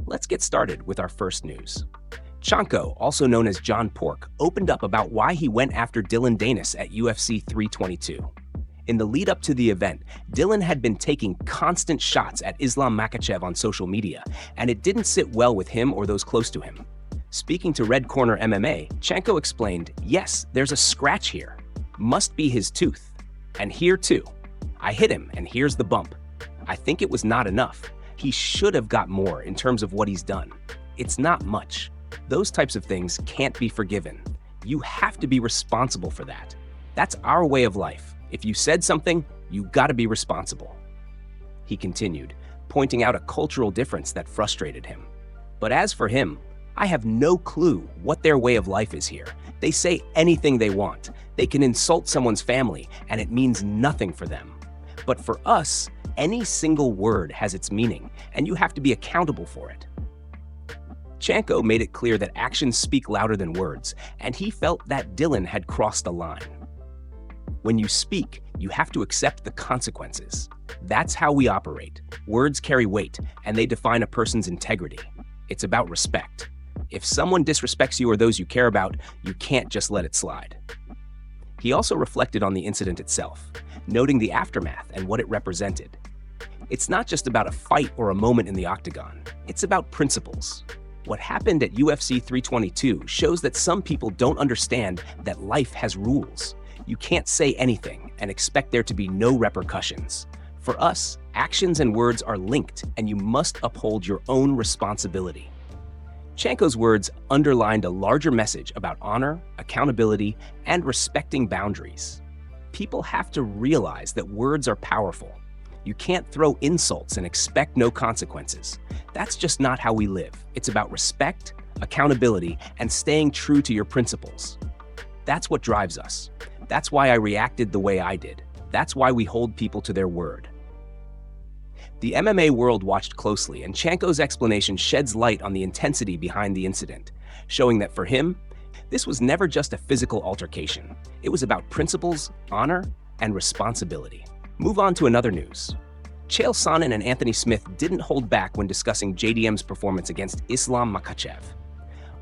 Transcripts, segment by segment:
Let's get started with our first news. Chonko, also known as John Pork, opened up about why he went after Dillon Danis at UFC 322. In the lead-up to the event, Dillon had been taking constant shots at Islam Makhachev on social media, and it didn't sit well with him or those close to him. Speaking to Red Corner MMA, Chonko explained, "Yes, there's a scratch here. Must be his tooth. And here too. I hit him, and here's the bump. I think it was not enough. He should have got more in terms of what he's done. It's not much. Those types of things can't be forgiven. You have to be responsible for that. That's our way of life. If you said something, you gotta be responsible." He continued, pointing out a cultural difference that frustrated him. "But as for him, I have no clue what their way of life is here. They say anything they want. They can insult someone's family, and it means nothing for them. But for us, any single word has its meaning, and you have to be accountable for it." Chonko made it clear that actions speak louder than words, and he felt that Dillon had crossed a line. When you speak, you have to accept the consequences. That's how we operate. Words carry weight, and they define a person's integrity. It's about respect. If someone disrespects you or those you care about, you can't just let it slide. He also reflected on the incident itself, noting the aftermath and what it represented. It's not just about a fight or a moment in the octagon. It's about principles. What happened at UFC 322 shows that some people don't understand that life has rules. You can't say anything and expect there to be no repercussions. For us, actions and words are linked, and you must uphold your own responsibility. Chonko's words underlined a larger message about honor, accountability, and respecting boundaries. People have to realize that words are powerful. You can't throw insults and expect no consequences. That's just not how we live. It's about respect, accountability, and staying true to your principles. That's what drives us. That's why I reacted the way I did. That's why we hold people to their word. The MMA world watched closely, and Chonko's explanation sheds light on the intensity behind the incident, showing that for him, this was never just a physical altercation. It was about principles, honor, and responsibility. Move on to another news. Chael Sonnen and Anthony Smith didn't hold back when discussing JDM's performance against Islam Makhachev.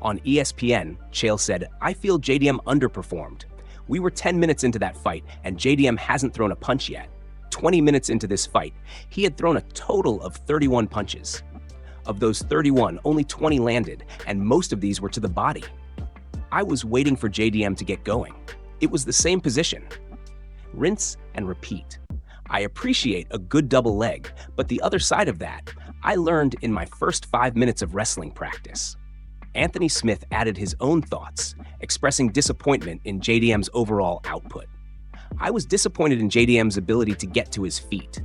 On ESPN, Chael said, "I feel JDM underperformed. We were 10 minutes into that fight, and JDM hasn't thrown a punch yet. 20 minutes into this fight, he had thrown a total of 31 punches. Of those 31, only 20 landed, and most of these were to the body. I was waiting for JDM to get going. It was the same position. Rinse and repeat. I appreciate a good double leg, but the other side of that, I learned in my first 5 minutes of wrestling practice." Anthony Smith added his own thoughts, expressing disappointment in JDM's overall output. "I was disappointed in JDM's ability to get to his feet.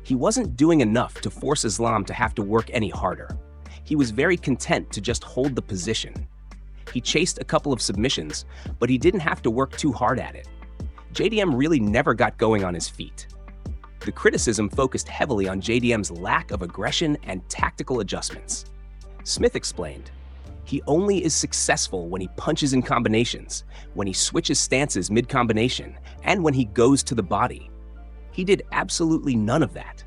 He wasn't doing enough to force Islam to have to work any harder. He was very content to just hold the position. He chased a couple of submissions, but he didn't have to work too hard at it. JDM really never got going on his feet." The criticism focused heavily on JDM's lack of aggression and tactical adjustments. Smith explained, "He only is successful when he punches in combinations, when he switches stances mid-combination, and when he goes to the body. He did absolutely none of that.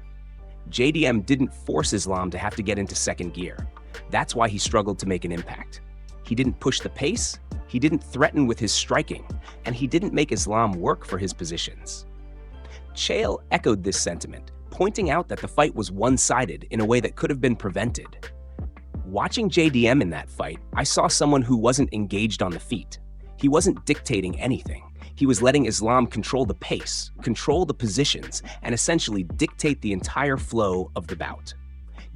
JDM didn't force Islam to have to get into second gear. That's why he struggled to make an impact. He didn't push the pace, he didn't threaten with his striking, and he didn't make Islam work for his positions." Chael echoed this sentiment, pointing out that the fight was one-sided in a way that could have been prevented. "Watching JDM in that fight, I saw someone who wasn't engaged on the feet. He wasn't dictating anything. He was letting Islam control the pace, control the positions, and essentially dictate the entire flow of the bout.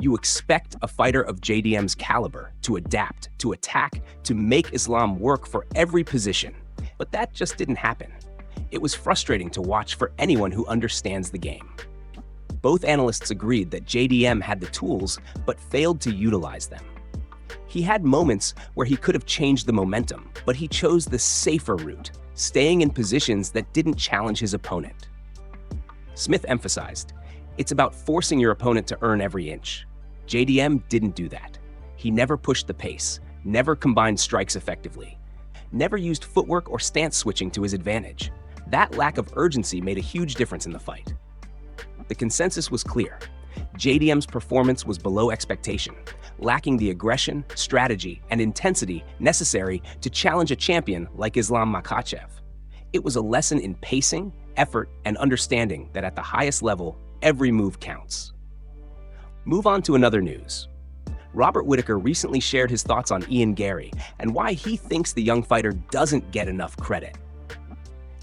You expect a fighter of JDM's caliber to adapt, to attack, to make Islam work for every position. But that just didn't happen. It was frustrating to watch for anyone who understands the game." Both analysts agreed that JDM had the tools, but failed to utilize them. He had moments where he could have changed the momentum, but he chose the safer route, staying in positions that didn't challenge his opponent. Smith emphasized, "It's about forcing your opponent to earn every inch." JDM didn't do that. He never pushed the pace, never combined strikes effectively, never used footwork or stance switching to his advantage. That lack of urgency made a huge difference in the fight. The consensus was clear. JDM's performance was below expectation, lacking the aggression, strategy, and intensity necessary to challenge a champion like Islam Makhachev. It was a lesson in pacing, effort, and understanding that at the highest level, every move counts. Move on to another news. Robert Whittaker recently shared his thoughts on Garry and why he thinks the young fighter doesn't get enough credit.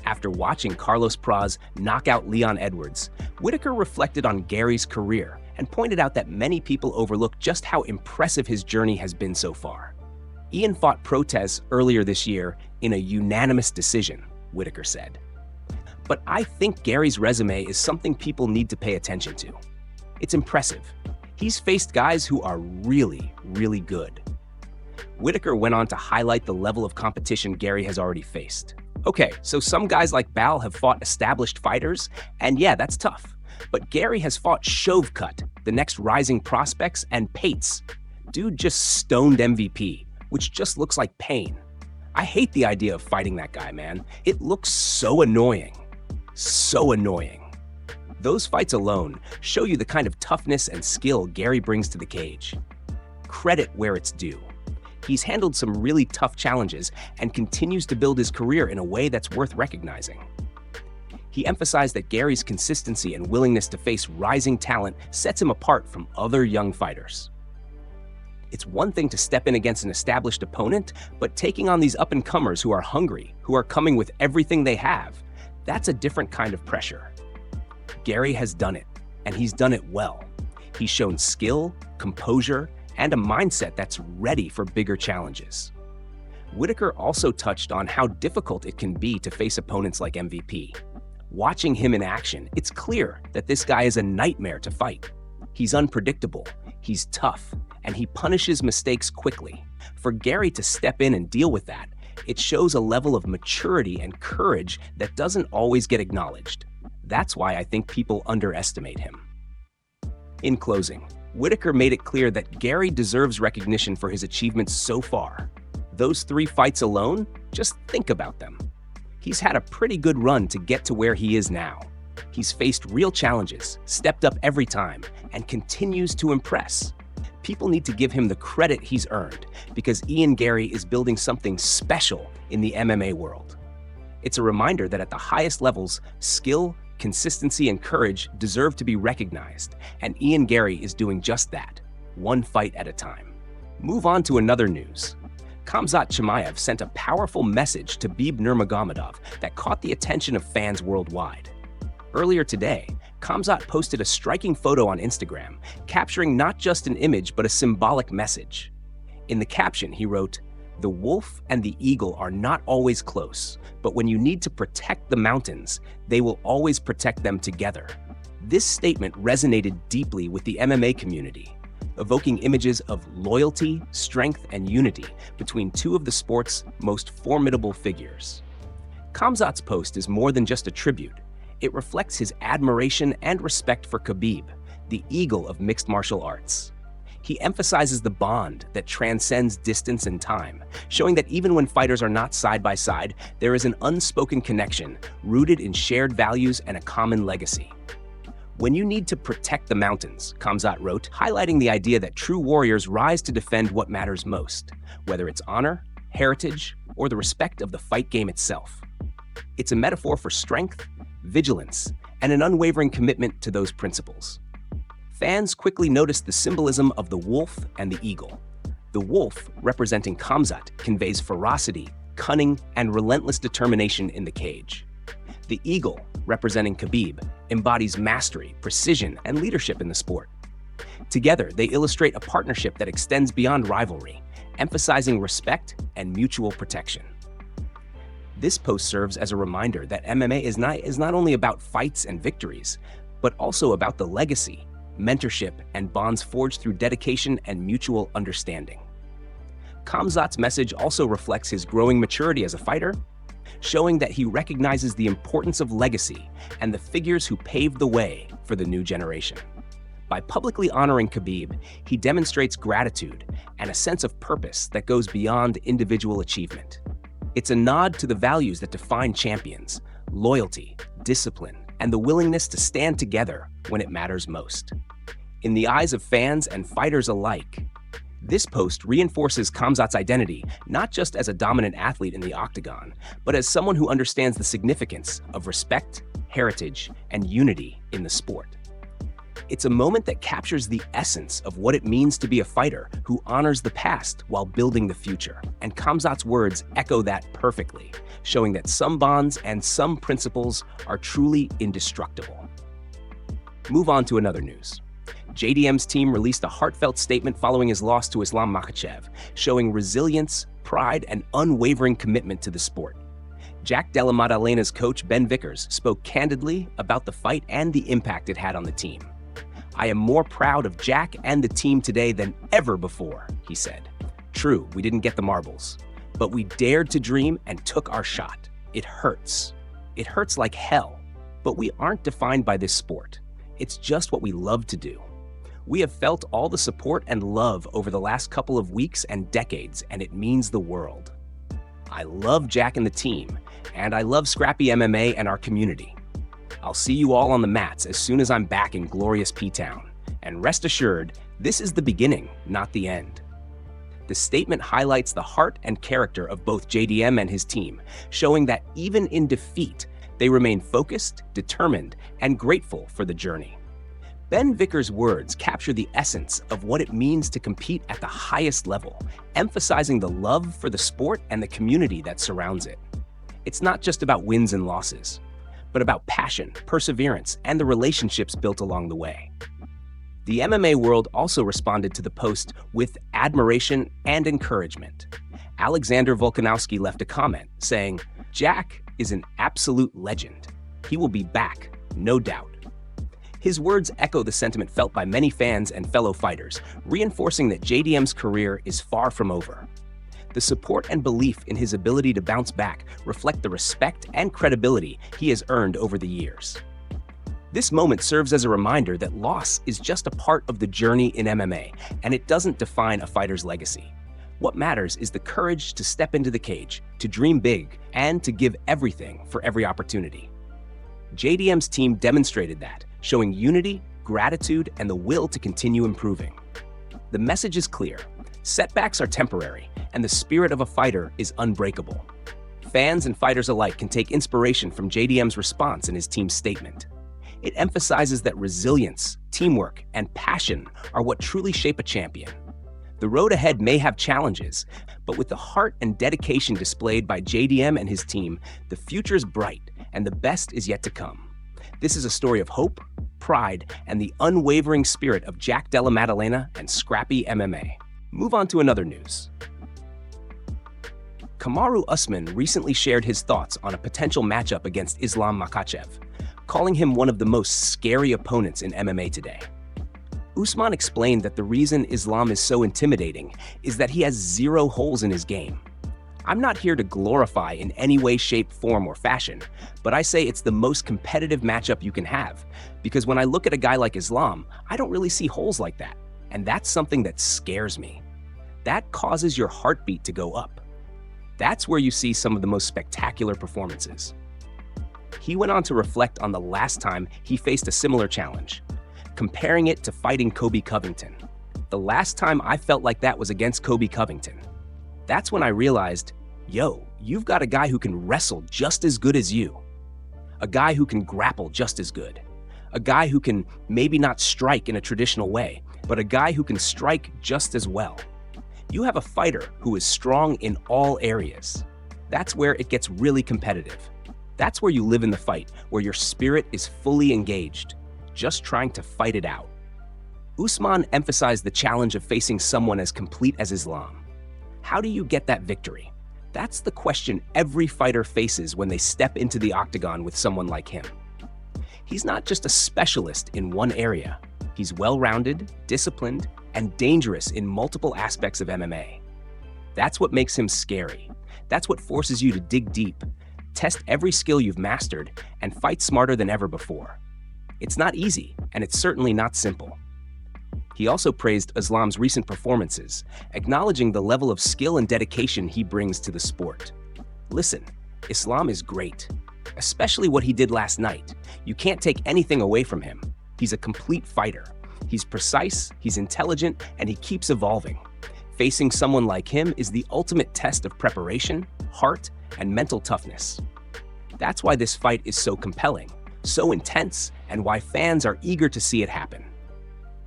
After watching Carlos Praz knock out Leon Edwards, Whittaker reflected on Garry's career and pointed out that many people overlook just how impressive his journey has been so far. Ian fought Protez earlier this year in a unanimous decision, Whittaker said. But I think Garry's resume is something people need to pay attention to. It's impressive. He's faced guys who are really, really good. Whittaker went on to highlight the level of competition Garry has already faced. Okay, so some guys like Bal have fought established fighters, and yeah, that's tough. But Garry has fought Shovkat, the next rising prospects, and Pates. Dude just stoned MVP, which just looks like pain. I hate the idea of fighting that guy, man. It looks so annoying. So annoying. Those fights alone show you the kind of toughness and skill Garry brings to the cage. Credit where it's due. He's handled some really tough challenges and continues to build his career in a way that's worth recognizing. He emphasized that Garry's consistency and willingness to face rising talent sets him apart from other young fighters. It's one thing to step in against an established opponent, but taking on these up-and-comers who are hungry, who are coming with everything they have, that's a different kind of pressure. Garry has done it, and he's done it well. He's shown skill, composure, and a mindset that's ready for bigger challenges. Whittaker also touched on how difficult it can be to face opponents like MVP. Watching him in action, it's clear that this guy is a nightmare to fight. He's unpredictable, he's tough, and he punishes mistakes quickly. For Garry to step in and deal with that, it shows a level of maturity and courage that doesn't always get acknowledged. That's why I think people underestimate him. In closing, Whittaker made it clear that Garry deserves recognition for his achievements so far. Those 3 fights alone, just think about them. He's had a pretty good run to get to where he is now. He's faced real challenges, stepped up every time, and continues to impress. People need to give him the credit he's earned because Garry is building something special in the MMA world. It's a reminder that at the highest levels, skill, consistency, and courage deserve to be recognized, and Garry is doing just that, one fight at a time. Move on to another news. Khamzat Chimaev sent a powerful message to Khabib Nurmagomedov that caught the attention of fans worldwide. Earlier today, Khamzat posted a striking photo on Instagram, capturing not just an image but a symbolic message. In the caption, he wrote, "The wolf and the eagle are not always close, but when you need to protect the mountains, they will always protect them together." This statement resonated deeply with the MMA community, evoking images of loyalty, strength, and unity between 2 of the sport's most formidable figures. Khamzat's post is more than just a tribute. It reflects his admiration and respect for Khabib, the eagle of mixed martial arts. He emphasizes the bond that transcends distance and time, showing that even when fighters are not side by side, there is an unspoken connection rooted in shared values and a common legacy. "When you need to protect the mountains," Khamzat wrote, highlighting the idea that true warriors rise to defend what matters most, whether it's honor, heritage, or the respect of the fight game itself. It's a metaphor for strength, vigilance, and an unwavering commitment to those principles. Fans quickly noticed the symbolism of the wolf and the eagle. The wolf, representing Khamzat, conveys ferocity, cunning, and relentless determination in the cage. The eagle, representing Khabib, embodies mastery, precision, and leadership in the sport. Together, they illustrate a partnership that extends beyond rivalry, emphasizing respect and mutual protection. This post serves as a reminder that MMA is not only about fights and victories, but also about the legacy, mentorship, and bonds forged through dedication and mutual understanding. Khamzat's message also reflects his growing maturity as a fighter, showing that he recognizes the importance of legacy and the figures who paved the way for the new generation. By publicly honoring Khabib, he demonstrates gratitude and a sense of purpose that goes beyond individual achievement. It's a nod to the values that define champions: loyalty, discipline, and the willingness to stand together when it matters most. in the eyes of fans and fighters alike. This post reinforces Khamzat's identity not just as a dominant athlete in the octagon, but as someone who understands the significance of respect, heritage, and unity in the sport. It's a moment that captures the essence of what it means to be a fighter who honors the past while building the future. And Khamzat's words echo that perfectly, showing that some bonds and some principles are truly indestructible. Move on to another news. JDM's team released a heartfelt statement following his loss to Islam Makhachev, showing resilience, pride, and unwavering commitment to the sport. Jack Della Maddalena's coach, Ben Vickers, spoke candidly about the fight and the impact it had on the team. "I am more proud of Jack and the team today than ever before," he said. "True, we didn't get the marbles, but we dared to dream and took our shot. It hurts. It hurts like hell, but we aren't defined by this sport. It's just what we love to do. We have felt all the support and love over the last couple of weeks and decades, and it means the world. I love Jack and the team, and I love Scrappy MMA and our community. I'll see you all on the mats as soon as I'm back in glorious P-Town. And rest assured, this is the beginning, not the end." The statement highlights the heart and character of both JDM and his team, showing that even in defeat, they remain focused, determined, and grateful for the journey. Ben Vickers' words capture the essence of what it means to compete at the highest level, emphasizing the love for the sport and the community that surrounds it. It's not just about wins and losses, but about passion, perseverance, and the relationships built along the way. The MMA world also responded to the post with admiration and encouragement. Alexander Volkanovski left a comment saying, "Jack is an absolute legend. He will be back, no doubt." His words echo the sentiment felt by many fans and fellow fighters, reinforcing that JDM's career is far from over. The support and belief in his ability to bounce back reflect the respect and credibility he has earned over the years. This moment serves as a reminder that loss is just a part of the journey in MMA, and it doesn't define a fighter's legacy. What matters is the courage to step into the cage, to dream big, and to give everything for every opportunity. JDM's team demonstrated that, showing unity, gratitude, and the will to continue improving. The message is clear. Setbacks are temporary, and the spirit of a fighter is unbreakable. Fans and fighters alike can take inspiration from JDM's response in his team's statement. It emphasizes that resilience, teamwork, and passion are what truly shape a champion. The road ahead may have challenges, but with the heart and dedication displayed by JDM and his team, the future is bright, and the best is yet to come. This is a story of hope, pride, and the unwavering spirit of Jack Della Maddalena and Scrappy MMA. Move on to another news. Kamaru Usman recently shared his thoughts on a potential matchup against Islam Makhachev, calling him one of the most scary opponents in MMA today. Usman explained that the reason Islam is so intimidating is that he has zero holes in his game. "I'm not here to glorify in any way, shape, form, or fashion, but I say it's the most competitive matchup you can have, because when I look at a guy like Islam, I don't really see holes like that, and that's something that scares me. That causes your heartbeat to go up. That's where you see some of the most spectacular performances." He went on to reflect on the last time he faced a similar challenge, comparing it to fighting Colby Covington. "The last time I felt like that was against Colby Covington. That's when I realized, yo, you've got a guy who can wrestle just as good as you. A guy who can grapple just as good. A guy who can maybe not strike in a traditional way, but a guy who can strike just as well. You have a fighter who is strong in all areas. That's where it gets really competitive. That's where you live in the fight, where your spirit is fully engaged, just trying to fight it out." Usman emphasized the challenge of facing someone as complete as Islam. How do you get that victory? That's the question every fighter faces when they step into the octagon with someone like him. He's not just a specialist in one area. He's well-rounded, disciplined, and dangerous in multiple aspects of MMA. That's what makes him scary. That's what forces you to dig deep, test every skill you've mastered, and fight smarter than ever before. It's not easy, and it's certainly not simple. He also praised Islam's recent performances, acknowledging the level of skill and dedication he brings to the sport. "Listen, Islam is great, especially what he did last night. You can't take anything away from him. He's a complete fighter. He's precise, he's intelligent, and he keeps evolving. Facing someone like him is the ultimate test of preparation, heart, and mental toughness. That's why this fight is so compelling, so intense, and why fans are eager to see it happen.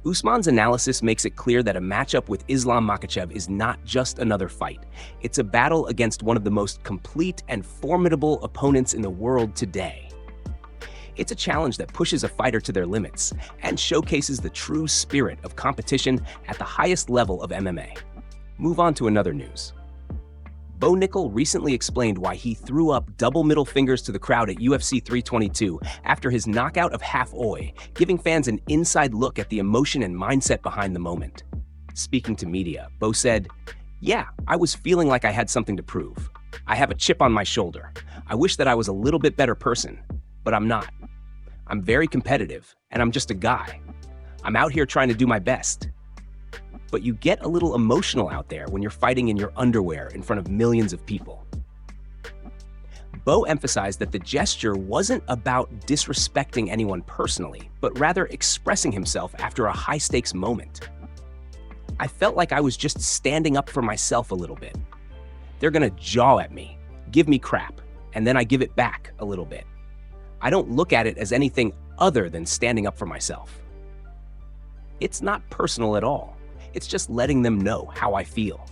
Usman's analysis makes it clear that a matchup with Islam Makhachev is not just another fight. It's a battle against one of the most complete and formidable opponents in the world today. It's a challenge that pushes a fighter to their limits and showcases the true spirit of competition at the highest level of MMA. Move on to another news. Nickal recently explained why he threw up double middle fingers to the crowd at UFC 322 after his knockout of Half Oi, giving fans an inside look at the emotion and mindset behind the moment. Speaking to media, Bo said, "Yeah, I was feeling like I had something to prove. I have a chip on my shoulder. I wish that I was a little bit better person, but I'm not. I'm very competitive, and I'm just a guy. I'm out here trying to do my best." But you get a little emotional out there when you're fighting in your underwear in front of millions of people. Bo emphasized that the gesture wasn't about disrespecting anyone personally, but rather expressing himself after a high-stakes moment. "I felt like I was just standing up for myself a little bit. They're gonna jaw at me, give me crap, and then I give it back a little bit. I don't look at it as anything other than standing up for myself. It's not personal at all. It's just letting them know how I feel.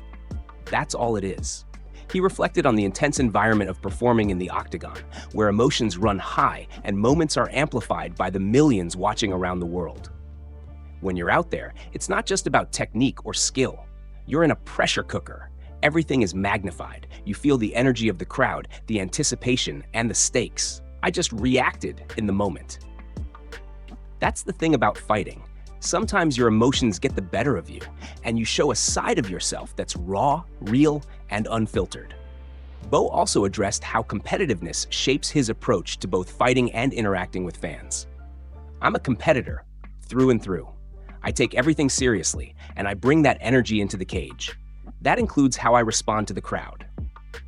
That's all it is." He reflected on the intense environment of performing in the octagon, where emotions run high and moments are amplified by the millions watching around the world. When you're out there, it's not just about technique or skill. You're in a pressure cooker. Everything is magnified. You feel the energy of the crowd, the anticipation, and the stakes. "I just reacted in the moment." That's the thing about fighting. Sometimes your emotions get the better of you, and you show a side of yourself that's raw, real, and unfiltered. Bo also addressed how competitiveness shapes his approach to both fighting and interacting with fans. "I'm a competitor, through and through. I take everything seriously, and I bring that energy into the cage. That includes how I respond to the crowd.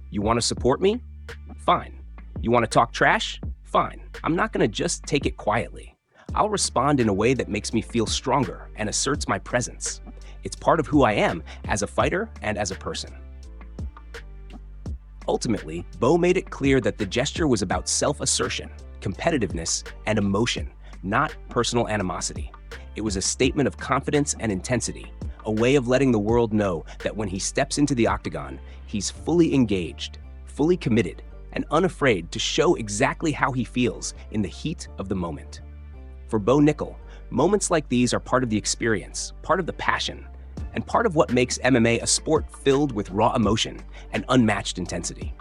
You want to support me? Fine. You want to talk trash? Fine. I'm not going to just take it quietly. I'll respond in a way that makes me feel stronger and asserts my presence. It's part of who I am as a fighter and as a person." Ultimately, Bo made it clear that the gesture was about self-assertion, competitiveness, and emotion, not personal animosity. It was a statement of confidence and intensity, a way of letting the world know that when he steps into the octagon, he's fully engaged, fully committed, and unafraid to show exactly how he feels in the heat of the moment. For Nickal, moments like these are part of the experience, part of the passion, and part of what makes MMA a sport filled with raw emotion and unmatched intensity.